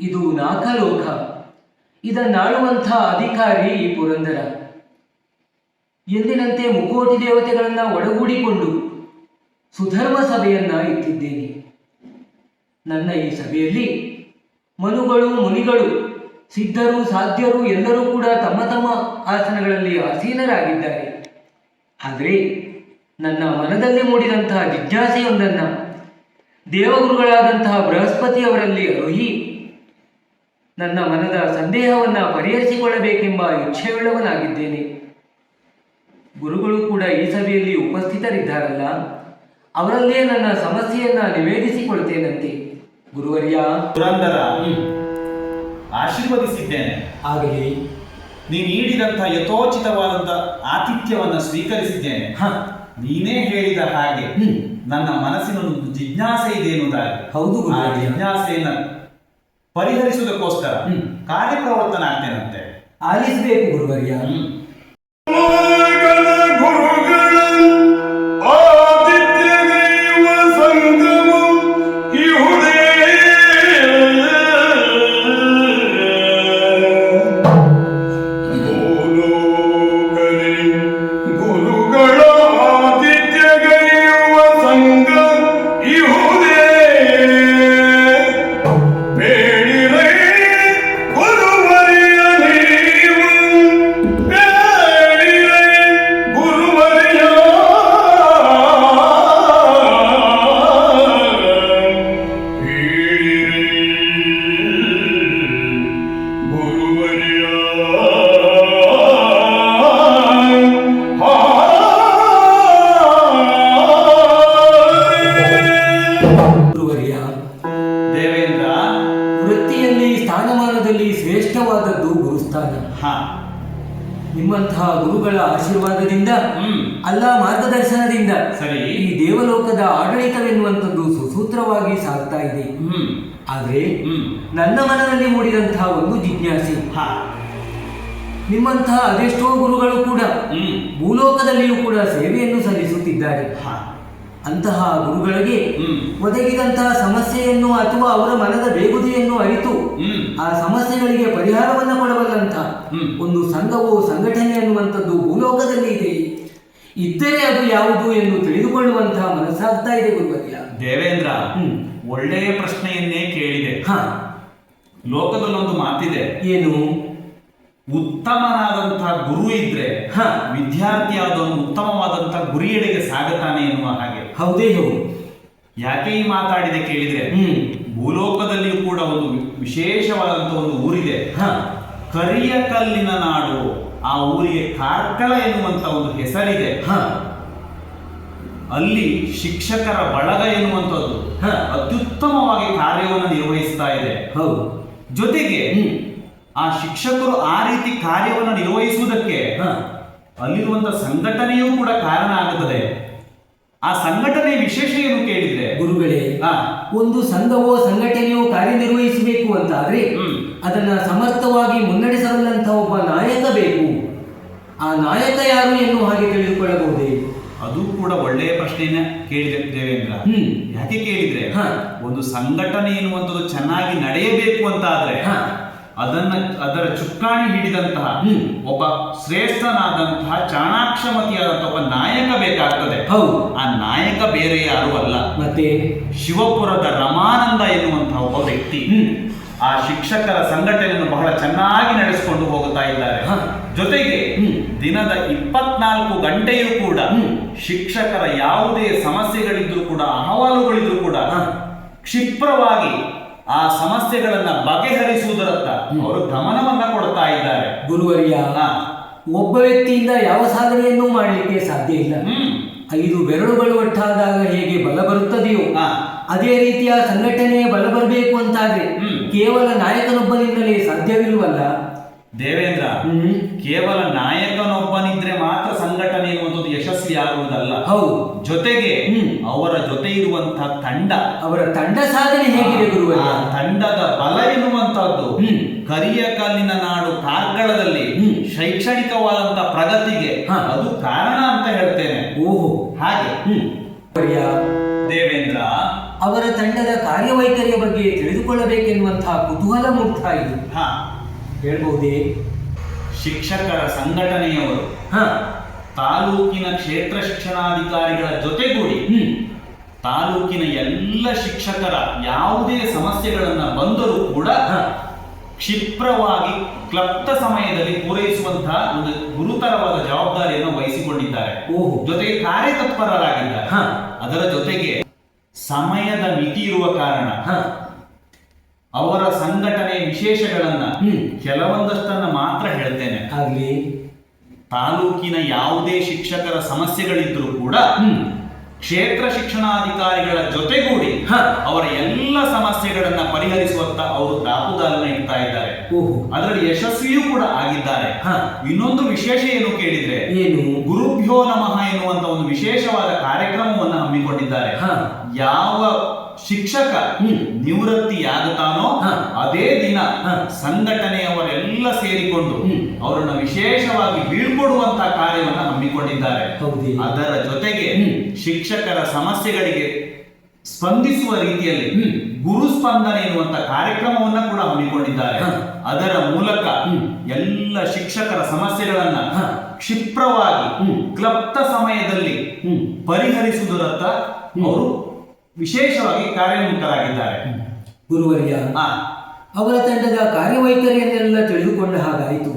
ಇದು ನಾಕಲೋಕ. ಇದನ್ನಾಳುವಂಥ ಅಧಿಕಾರಿ ಈ ಪುರಂದರ. ಎಂದಿನಂತೆ ಮುಕೋಟಿ ದೇವತೆಗಳನ್ನ ಒಡಗೂಡಿಕೊಂಡು ಸುಧರ್ಮ ಸಭೆಯನ್ನ ಇಟ್ಟಿದ್ದೇನೆ. ನನ್ನ ಈ ಸಭೆಯಲ್ಲಿ ಮನುಗಳು, ಮುನಿಗಳು, ಸಿದ್ಧರು, ಸಾಧ್ಯರು ಎಲ್ಲರೂ ಕೂಡ ತಮ್ಮ ತಮ್ಮ ಆಸನಗಳಲ್ಲಿ ಆಸೀನರಾಗಿದ್ದಾರೆ. ಆದರೆ ನನ್ನ ಮನದಲ್ಲಿ ಮೂಡಿದಂತಹ ಜಿಜ್ಞಾಸೆಯೊಂದನ್ನು ದೇವಗುರುಗಳಾದಂತಹ ಬೃಹಸ್ಪತಿಯವರಲ್ಲಿ ಅರುಹಿ ನನ್ನ ಮನದ ಸಂದೇಹವನ್ನು ಪರಿಹರಿಸಿಕೊಳ್ಳಬೇಕೆಂಬ ಇಚ್ಛೆಯುಳ್ಳವನಾಗಿದ್ದೇನೆ. ಗುರುಗಳು ಕೂಡ ಈ ಸಭೆಯಲ್ಲಿ ಉಪಸ್ಥಿತರಿದ್ದಾರಲ್ಲ, ಅವರಲ್ಲೇ ನನ್ನ ಸಮಸ್ಯೆಯನ್ನ ನಿವೇದಿಸಿಕೊಳ್ತೇನಂತೆ. ಗುರುವರ್ಯ. ಪುರಂದರ, ಆಶೀರ್ವದಿಸಿದ್ದೇನೆ. ಆಗಲಿ. ನೀನು ನೀಡಿದಂಥ ಯಥೋಚಿತವಾದಂಥ ಆತಿಥ್ಯವನ್ನು ಸ್ವೀಕರಿಸಿದ್ದೇನೆ. ನೀನೇ ಹೇಳಿದ ಹಾಗೆ ನನ್ನ ಮನಸ್ಸಿನೊಂದು ಜಿಜ್ಞಾಸೆ ಇದೆ ಎನ್ನುವುದಾಗಿ. ಹೌದು. ಆ ಜಿಜ್ಞಾಸೆಯನ್ನು ಪರಿಹರಿಸುವುದಕ್ಕೋಸ್ಕರ ಕಾರ್ಯಪ್ರವರ್ತನಾಗ್ತೇನಂತೆ. ಆಲಿಸಬೇಕು ಗುರುವರ್ಯ. ಶ್ರೇಷ್ಠವಾದದ್ದು ಗುರುಸ್ಥಾನ. ನಿಮ್ಮಂತಹ ಗುರುಗಳ ಆಶೀರ್ವಾದದಿಂದ ಅಲ್ಲ ಮಾರ್ಗದರ್ಶನದಿಂದ ಈ ದೇವಲೋಕದ ಆಡಳಿತವೆನ್ನುವಂಥದ್ದು ಸುಸೂತ್ರವಾಗಿ ಸಾಗ್ತಾ ಇದೆ. ಆದರೆ ನನ್ನ ಮನದಲ್ಲಿ ಮೂಡಿದಂತಹ ಒಂದು ಜಿಜ್ಞಾಸೆ, ನಿಮ್ಮಂತಹ ಅದೆಷ್ಟೋ ಗುರುಗಳು ಕೂಡ ಭೂಲೋಕದಲ್ಲಿಯೂ ಕೂಡ ಸೇವೆಯನ್ನು ಸಲ್ಲಿಸುತ್ತಿದ್ದಾರೆ. ಅಂತಹ ಗುರುಗಳಿಗೆ ಒದಗಿದಂತಹ ಸಮಸ್ಯೆಯನ್ನು ಅಥವಾ ಅವರ ಮನದ ಬೇಗುದಿಯನ್ನು ಅರಿತು ಆ ಸಮಸ್ಯೆಗಳಿಗೆ ಪರಿಹಾರವನ್ನು ಕೊಡಬಲ್ಲಂತ ಒಂದು ಸಂಘವೋ ಸಂಘಟನೆ ಅನ್ನುವಂಥದ್ದು ಭೂಲೋಕದಲ್ಲಿ ಇದೆ. ಇದ್ದರೆ ಅದು ಯಾವುದು ಎಂದು ತಿಳಿದುಕೊಳ್ಳುವಂತಹ ಮನಸ್ಸಾಗ್ತಾ ಇದೆ ಗುರುವರ್ಯ. ದೇವೇಂದ್ರ, ಒಳ್ಳೆಯ ಪ್ರಶ್ನೆಯನ್ನೇ ಕೇಳಿದೆ. ಲೋಕದಲ್ಲೊಂದು ಮಾತಿದೆ. ಏನು? ಉತ್ತಮನಾದಂತಹ ಗುರು ಇದ್ರೆ ವಿದ್ಯಾರ್ಥಿಯಾದವನು ಉತ್ತಮವಾದಂತಹ ಗುರಿಯೆಡೆಗೆ ಸಾಗುತ್ತಾನೆ ಎನ್ನುವ ಹಾಗೆ. ಹೌದೇ ಹೌದು. ಯಾಕೆ ಈ ಮಾತಾಡಿದೆ ಕೇಳಿದ್ರೆ, ಭೂಲೋಕದಲ್ಲಿಯೂ ಕೂಡ ಒಂದು ವಿಶೇಷವಾದಂತಹ ಒಂದು ಊರಿದೆ, ಕರಿಯ ಕಲ್ಲಿನ ನಾಡು. ಆ ಊರಿಗೆ ಕಾರ್ಕಳ ಎನ್ನುವಂತ ಒಂದು ಹೆಸರಿದೆ. ಅಲ್ಲಿ ಶಿಕ್ಷಕರ ಬಳಗ ಎನ್ನುವಂಥದ್ದು ಅತ್ಯುತ್ತಮವಾಗಿ ಕಾರ್ಯವನ್ನು ನಿರ್ವಹಿಸ್ತಾ ಇದೆ. ಜೊತೆಗೆ ಆ ಶಿಕ್ಷಕರು ಆ ರೀತಿ ಕಾರ್ಯವನ್ನು ನಿರ್ವಹಿಸುವುದಕ್ಕೆ ಅಲ್ಲಿರುವಂತಹ ಸಂಘಟನೆಯೂ ಕೂಡ ಕಾರಣ ಆಗುತ್ತದೆ. ಆ ಸಂಘಟನೆ ವಿಶೇಷ ಏನು ಕೇಳಿದ್ರೆ ಗುರುಗಳೇ, ಒಂದು ಸಂಘವೋ ಸಂಘಟನೆಯೋ ಕಾರ್ಯನಿರ್ವಹಿಸಬೇಕು ಅಂತ ಆದ್ರೆ ಅದನ್ನ ಸಮರ್ಥವಾಗಿ ಮುನ್ನಡೆಸಬಲ್ಲಂತಹ ಒಬ್ಬ ನಾಯಕ ಬೇಕು. ಆ ನಾಯಕ ಯಾರು ಎನ್ನುವ ಹಾಗೆ ತಿಳಿದುಕೊಳ್ಳಬಹುದೇ? ಅದು ಕೂಡ ಒಳ್ಳೆಯ ಪ್ರಶ್ನೆಯನ್ನ ಕೇಳಿದೆ ದೇವೇಂದ್ರ. ಯಾಕೆ ಕೇಳಿದ್ರೆ, ಒಂದು ಸಂಘಟನೆ ಎನ್ನುವಂಥದ್ದು ಚೆನ್ನಾಗಿ ನಡೆಯಬೇಕು ಅಂತ ಆದ್ರೆ ಅದರ ಚುಕ್ಕಾಣಿ ಹಿಡಿದಂತಹ ಒಬ್ಬ ಶ್ರೇಷ್ಠನಾದಂತಹ ಚಾಣಾಕ್ಷಮತಿಯಾದಂತಹ ಒಬ್ಬ ನಾಯಕ ಬೇಕಾಗ್ತದೆ. ಆ ನಾಯಕ ಬೇರೆ ಯಾರು ಅಲ್ಲ, ಮತ್ತೆ ಶಿವಪುರದ ರಮಾನಂದ ಎನ್ನುವಂತಹ ಒಬ್ಬ ವ್ಯಕ್ತಿ ಆ ಶಿಕ್ಷಕರ ಸಂಘಟನೆಯನ್ನು ಬಹಳ ಚೆನ್ನಾಗಿ ನಡೆಸಿಕೊಂಡು ಹೋಗುತ್ತಾ ಇದ್ದಾರೆ. ಜೊತೆಗೆ ದಿನದ 24 ಗಂಟೆಯೂ ಕೂಡ ಶಿಕ್ಷಕರ ಯಾವುದೇ ಸಮಸ್ಯೆಗಳಿದ್ರೂ ಕೂಡ, ಅಹವಾಲುಗಳಿದ್ರೂ ಕೂಡ ಕ್ಷಿಪ್ರವಾಗಿ ಆ ಸಮಸ್ಯೆಗಳನ್ನ ಬಗೆಹರಿಸುವುದರತ್ತ ಅವರು ಗಮನವನ್ನ ಕೊಡ್ತಾ ಇದ್ದಾರೆ. ಗುರುವರ್ಯ, ಒಬ್ಬ ವ್ಯಕ್ತಿಯಿಂದ ಯಾವ ಸಾಧನೆಯನ್ನೂ ಮಾಡಲಿಕ್ಕೆ ಸಾಧ್ಯ ಇಲ್ಲ. 5 ಬೆರಳುಗಳು ಒಟ್ಟಾದಾಗ ಹೇಗೆ ಬಲ ಬರುತ್ತದೆಯೋ ಅದೇ ರೀತಿಯ ಸಂಘಟನೆಯ ಬಲ ಬರಬೇಕು ಅಂತಾದ್ರೆ ಕೇವಲ ನಾಯಕನೊಬ್ಬನಿಂದಲೇ ಸಾಧ್ಯವಿಲ್ವಲ್ಲ ದೇವೇಂದ್ರ. ಕೇವಲ ನಾಯಕನೊಬ್ಬನಿದ್ರೆ ಮಾತ್ರ ಸಂಘಟನೆ ಎನ್ನುವಂಥದ್ದು ಯಶಸ್ವಿ ಆಗುವುದಲ್ಲ. ಹೌದು. ಜೊತೆಗೆ ಅವರ ಜೊತೆ ಇರುವಂತಹ ತಂಡ, ಅವರ ತಂಡ ಸಾಧನೆ ಹೇಗಿದೆ ಗುರುವೇ? ಆ ತಂಡದ ಬಲ ಎನ್ನುವಂತಹದ್ದು ಕರಿಯ ಕಲ್ಲಿನ ನಾಡು ಕಾರ್ಕಳದಲ್ಲಿ ಶೈಕ್ಷಣಿಕವಾದಂತಹ ಪ್ರಗತಿಗೆ ಅದು ಕಾರಣ ಅಂತ ಹೇಳ್ತೇನೆ. ಓಹೋ, ಹಾಗೆ ದೇವೇಂದ್ರ, ಅವರ ತಂಡದ ಕಾರ್ಯವೈಖರಿಯ ಬಗ್ಗೆ ತಿಳಿದುಕೊಳ್ಳಬೇಕೆನ್ನುವಂತಹ ಕುತೂಹಲ ಮೂಡ್ತಾ ಇದೆ. ಹೇಳ್ಬಹುದೇ? ಶಿಕ್ಷಕರ ಸಂಘಟನೆಯವರು ತಾಲೂಕಿನ ಕ್ಷೇತ್ರ ಶಿಕ್ಷಣಾಧಿಕಾರಿಗಳ ಜೊತೆಗೂಡಿ ತಾಲೂಕಿನ ಎಲ್ಲ ಶಿಕ್ಷಕರ ಯಾವುದೇ ಸಮಸ್ಯೆಗಳನ್ನ ಬಂದರೂ ಕೂಡ ಕ್ಷಿಪ್ರವಾಗಿ ಕ್ಲಪ್ತ ಸಮಯದಲ್ಲಿ ಪೂರೈಸುವಂತಹ ಒಂದು ಗುರುತರವಾದ ಜವಾಬ್ದಾರಿಯನ್ನು ವಹಿಸಿಕೊಂಡಿದ್ದಾರೆ. ಜೊತೆಗೆ ಕಾರ್ಯತತ್ಪರರಾಗಿದ್ದಾರೆ. ಅದರ ಜೊತೆಗೆ ಸಮಯದ ಮಿತಿ ಇರುವ ಕಾರಣ ಅವರ ಸಂಘಟನೆ ವಿಶೇಷಗಳನ್ನ ಕೆಲವೊಂದಷ್ಟನ್ನ ಮಾತ್ರ ಹೇಳ್ತೇನೆ. ಆಗ್ಲಿ. ತಾಲೂಕಿನ ಯಾವುದೇ ಶಿಕ್ಷಕರ ಸಮಸ್ಯೆಗಳಿದ್ರೂ ಕೂಡ ಕ್ಷೇತ್ರ ಶಿಕ್ಷಣಾಧಿಕಾರಿಗಳ ಜೊತೆಗೂಡಿ ಅವರ ಎಲ್ಲ ಸಮಸ್ಯೆಗಳನ್ನ ಪರಿಹರಿಸುವಂತ ಅವರು ದಾಪುಗಾಲನ್ನ ಇಡ್ತಾ ಇದ್ದಾರೆ. ಅದರಲ್ಲಿ ಯಶಸ್ವಿಯೂ ಕೂಡ ಆಗಿದ್ದಾರೆ. ಇನ್ನೊಂದು ವಿಶೇಷ ಏನು ಕೇಳಿದ್ರೆ, ಗುರುಭ್ಯೋ ನಮಃ ಎನ್ನುವಂತ ಒಂದು ವಿಶೇಷವಾದ ಕಾರ್ಯಕ್ರಮವನ್ನು ಹಮ್ಮಿಕೊಂಡಿದ್ದಾರೆ. ಯಾವ ಶಿಕ್ಷಕ ನಿವೃತ್ತಿಯಾಗುತ್ತಾನೋ ಅದೇ ದಿನ ಸಂಘಟನೆಯವರೆಲ್ಲ ಸೇರಿಕೊಂಡು ಅವರನ್ನು ವಿಶೇಷವಾಗಿ ಬೀಳ್ಕೊಡುವಂತಹ ಕಾರ್ಯವನ್ನು ಹಮ್ಮಿಕೊಂಡಿದ್ದಾರೆ. ಅದರ ಜೊತೆಗೆ ಶಿಕ್ಷಕರ ಸಮಸ್ಯೆಗಳಿಗೆ ಸ್ಪಂದಿಸುವ ರೀತಿಯಲ್ಲಿ ಗುರು ಸ್ಪಂದನೆ ಎನ್ನುವಂತ ಕಾರ್ಯಕ್ರಮವನ್ನ ಕೂಡ ಹಮ್ಮಿಕೊಂಡಿದ್ದಾರೆ. ಅದರ ಮೂಲಕ ಎಲ್ಲ ಶಿಕ್ಷಕರ ಸಮಸ್ಯೆಗಳನ್ನ ಕ್ಷಿಪ್ರವಾಗಿ ಕ್ಲಪ್ತ ಸಮಯದಲ್ಲಿ ಪರಿಹರಿಸುವುದರತ್ತ ಅವರು ವಿಶೇಷವಾಗಿ ಕಾರ್ಯೋನ್ಮುಖರಾಗಿದ್ದಾರೆ. ಗುರುವರ್ಯ, ಅವರ ತಂಡದ ಕಾರ್ಯವೈಖರಿಯನ್ನೆಲ್ಲ ತಿಳಿದುಕೊಂಡ ಹಾಗಾಯಿತು.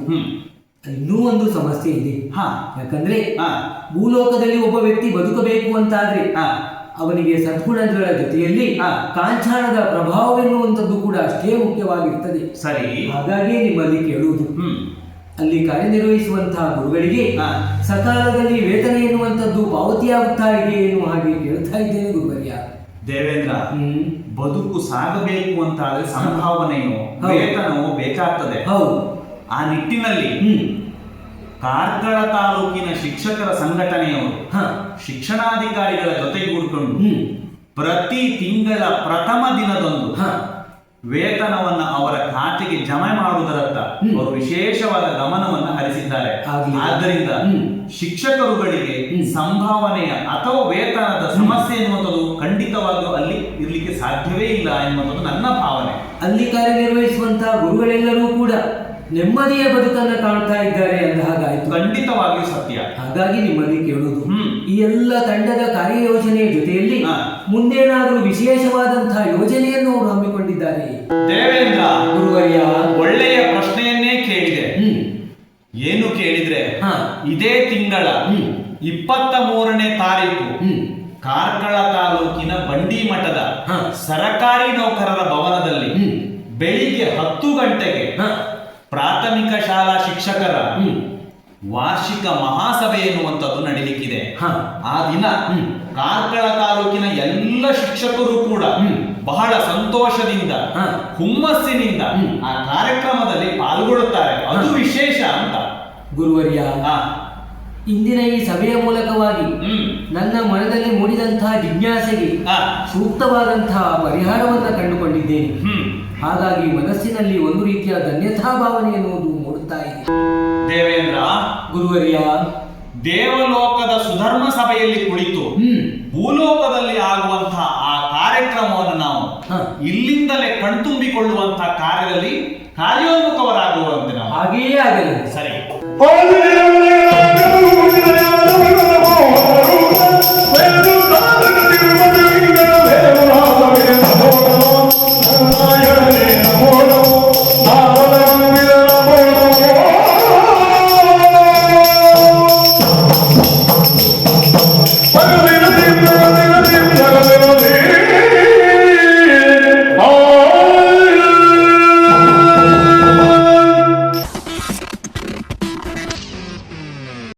ಇನ್ನೂ ಒಂದು ಸಮಸ್ಯೆ ಇದೆ. ಯಾಕಂದ್ರೆ ಭೂಲೋಕದಲ್ಲಿ ಒಬ್ಬ ವ್ಯಕ್ತಿ ಬದುಕಬೇಕು ಅಂತಾದ್ರೆ ಅವನಿಗೆ ಸದ್ಗುಣಗಳ ಜೊತೆಯಲ್ಲಿ ಕಾಂಚಾಣದ ಪ್ರಭಾವವೆನ್ನುವಂಥದ್ದು ಕೂಡ ಅಷ್ಟೇ ಮುಖ್ಯವಾಗಿರ್ತದೆ. ಸರಿ. ಹಾಗಾಗಿ ನಿಮ್ಮಲ್ಲಿ ಕೇಳುವುದು, ಅಲ್ಲಿ ಕಾರ್ಯನಿರ್ವಹಿಸುವಂತಹ ಗುರುಗಳಿಗೆ ಸಕಾಲದಲ್ಲಿ ವೇತನ ಎನ್ನುವಂಥದ್ದು ಪಾವತಿಯಾಗುತ್ತಾ ಇದೆ ಎನ್ನುವ ಹಾಗೆ ಕೇಳ್ತಾ ಇದ್ದೇನೆ ಗುರುವರ್ಯ. ದೇವೇಂದ್ರ, ಬದುಕು ಸಾಗಬೇಕು ಅಂತಾದ್ರೆ ಸಂಭಾವನೆಯೋ ವೇತನವೋ ಬೇಕಾಗ್ತದೆ. ಆ ನಿಟ್ಟಿನಲ್ಲಿ ಕಾರ್ಕಳ ತಾಲೂಕಿನ ಶಿಕ್ಷಕರ ಸಂಘಟನೆಯವರು ಶಿಕ್ಷಣಾಧಿಕಾರಿಗಳ ಜೊತೆಗೂಡಿಕೊಂಡು ಪ್ರತಿ ತಿಂಗಳ ಪ್ರಥಮ ದಿನದಂದು ವೇತನವನ್ನ ಅವರ ಖಾತೆಗೆ ಜಮೆ ಮಾಡುವುದರತ್ತ ಅವರು ವಿಶೇಷವಾದ ಗಮನವನ್ನು ಹರಿಸಿದ್ದಾರೆ. ಆದ್ದರಿಂದ ಶಿಕ್ಷಕರುಗಳಿಗೆ ಸಂಭಾವನೆಯ ಅಥವಾ ವೇತನದ ಸಮಸ್ಯೆ ಎನ್ನುವಂಥದ್ದು ಖಂಡಿತವಾಗಿಯೂ ಅಲ್ಲಿ ಇರಲಿಕ್ಕೆ ಸಾಧ್ಯವೇ ಇಲ್ಲ ಎನ್ನುವಂಥದ್ದು ನನ್ನ ಭಾವನೆ. ಅಲ್ಲಿ ಕಾರ್ಯನಿರ್ವಹಿಸುವಂತಹ ಗುರುಗಳೆಲ್ಲರೂ ಕೂಡ ನೆಮ್ಮದಿಯ ಬದುಕನ್ನು ಕಾಣ್ತಾ ಇದ್ದಾರೆ ಅಂದ ಹಾಗಾಯ್ತು. ಖಂಡಿತವಾಗಿಯೂ ಸತ್ಯ. ಹಾಗಾಗಿ ನಿಮ್ಮಲ್ಲಿ ಕೇಳುವುದು, ಈ ಎಲ್ಲ ತಂಡದ ಕಾರ್ಯಯೋಜನೆಯ ಜೊತೆಯಲ್ಲಿ ಮುಂದೇನಾದರೂ ವಿಶೇಷವಾದಂತಹ ಯೋಜನೆಯನ್ನು ಅವರು ಹಮ್ಮಿಕೊಂಡಿದ್ದಾರೆ. ದೇವೇಂದ್ರ, ಗುರುವರ್ಯ, ಒಳ್ಳೆಯ ಪ್ರಶ್ನೆಯನ್ನೇ ಕೇಳಿದೆ. ಏನು ಕೇಳಿದ್ರೆ, ಇದೇ ತಿಂಗಳ 23ನೇ ತಾರೀಕು ಕಾರ್ಕಳ ತಾಲೂಕಿನ ಬಂಡಿ ಮಠದ ಸರಕಾರಿ ನೌಕರರ ಭವನದಲ್ಲಿ ಬೆಳಿಗ್ಗೆ 10 ಗಂಟೆಗೆ ಪ್ರಾಥಮಿಕ ಶಾಲಾ ಶಿಕ್ಷಕರ ವಾರ್ಷಿಕ ಮಹಾಸಭೆ ಎನ್ನುವಂಥದ್ದು ನಡೀಲಿಕ್ಕಿದೆ. ಆ ದಿನ ಕಾರ್ಕಳ ತಾಲೂಕಿನ ಎಲ್ಲ ಶಿಕ್ಷಕರು ಕೂಡ ಬಹಳ ಸಂತೋಷದಿಂದ ಹುಮ್ಮಸ್ಸಿನಿಂದ ಆ ಕಾರ್ಯಕ್ರಮದಲ್ಲಿ ಪಾಲ್ಗೊಳ್ಳುತ್ತಾರೆ. ಅದು ವಿಶೇಷ ಅಂತ. ಗುರುವರ್ಯ, ಇಂದಿನ ಈ ಸಭೆಯ ಮೂಲಕವಾಗಿ ನನ್ನ ಮನದಲ್ಲಿ ಮೂಡಿದಂತಹ ಜಿಜ್ಞಾಸೆಗೆ ಸೂಕ್ತವಾದಂತಹ ಪರಿಹಾರವನ್ನು ಕಂಡುಕೊಂಡಿದ್ದೇನೆ. ಹಾಗಾಗಿ ಮನಸ್ಸಿನಲ್ಲಿ ಒಂದು ರೀತಿಯ ಧನ್ಯತಾ ಭಾವನೆ ಎನ್ನುವುದು ಮೂಡುತ್ತಾ ಇದೆ. ದೇವೇಂದ್ರ, ಗುರುವರ್ಯ, ದೇವಲೋಕದ ಸುಧರ್ಮ ಸಭೆಯಲ್ಲಿ ಕುಳಿತು ಭೂಲೋಕದಲ್ಲಿ ಆಗುವಂತಹ ಆ ಕಾರ್ಯಕ್ರಮವನ್ನು ನಾವು ಇಲ್ಲಿಂದಲೇ ಕಣ್ತುಂಬಿಕೊಳ್ಳುವಂತಹ ಕಾರ್ಯದಲ್ಲಿ ಕಾರ್ಯೋನ್ಮುಖವರಾಗುವಂತೆ ನಾವು ಹಾಗೆಯೇ ಆಗಲಿ. ಸರಿ.